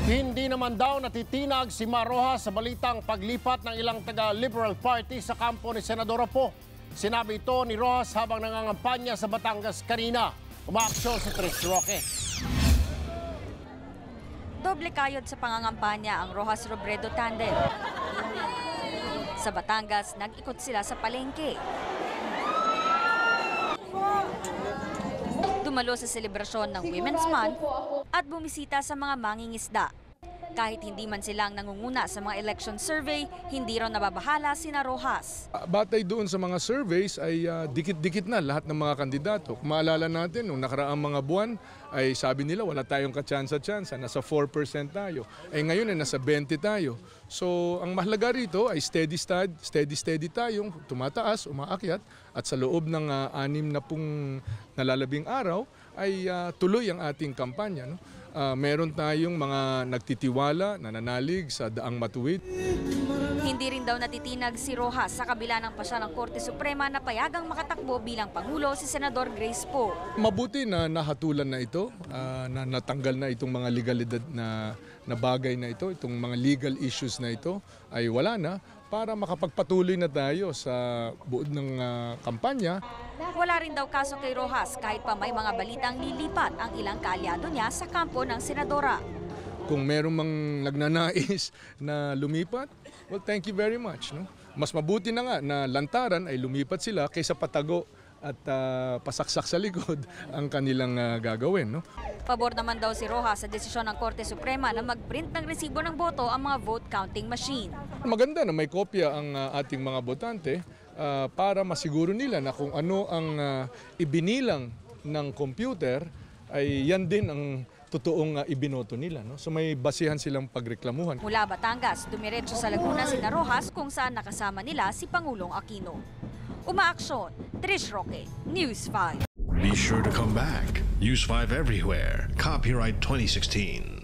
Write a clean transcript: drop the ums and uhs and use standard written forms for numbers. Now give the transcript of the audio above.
Hindi naman daw natitinag si Mar Rojas sa balitang paglipat ng ilang taga-Liberal Party sa kampo ni Senadora Poe. Sinabi ito ni Rojas habang nangangampanya sa Batangas kanina. Umaaksyon si Trish Roque. Doble kayod sa pangangampanya ang Rojas-Robredo tandem. Sa Batangas, nag-ikot sila sa palengke. Dumalo sa selebrasyon ng Women's Month at bumisita sa mga mangingisda. Kahit hindi man silang nangunguna sa mga election survey, hindi raw nababahala sina Rojas. Batay doon sa mga surveys ay dikit-dikit na lahat ng mga kandidato. Kung maalala natin, nung nakaraang mga buwan ay sabi nila wala tayong katsansa-tsansa, nasa 4% tayo. Ngayon ay nasa 20 tayo. So ang mahalaga rito ay steady tayong tumataas, umaakyat at sa loob ng 6 na pong nalalabing araw ay tuloy ang ating kampanya. No? Meron tayong mga nagtitiwala, nananalig sa daang matuwid. Hindi rin daw natitinag si Rojas sa kabila ng pasya ng Korte Suprema na payagang makatakbo bilang Pangulo si Senador Grace Poe. Mabuti na nahatulan na ito, na natanggal na itong mga legalidad na bagay na ito, itong mga legal issues na ito ay wala na para makapagpatuloy na tayo sa buod ng kampanya. Wala rin daw kaso kay Rojas kahit pa may mga balitang lilipat ang ilang kaalyado niya sa kampo ng senadora. Kung meron mang nagnanais na lumipat, well, thank you very much. No? Mas mabuti na nga na lantaran ay lumipat sila kaysa patago at pasaksak sa likod ang kanilang gagawin. No? Pabor naman daw si Rojas sa desisyon ng Korte Suprema na mag-print ng resibo ng boto ang mga vote counting machine. Maganda na may kopya ang ating mga botante para masiguro nila na kung ano ang ibinilang ng computer ay yan din ang totoong ibinoto nila. No? So may basihan silang pagreklamuhan. Mula Batangas, dumiretso sa Laguna sina Rojas kung saan nakasama nila si Pangulong Aquino. Umaaksyon, Trish Roque, News 5. Be sure to come back. News 5 everywhere. Copyright 2016.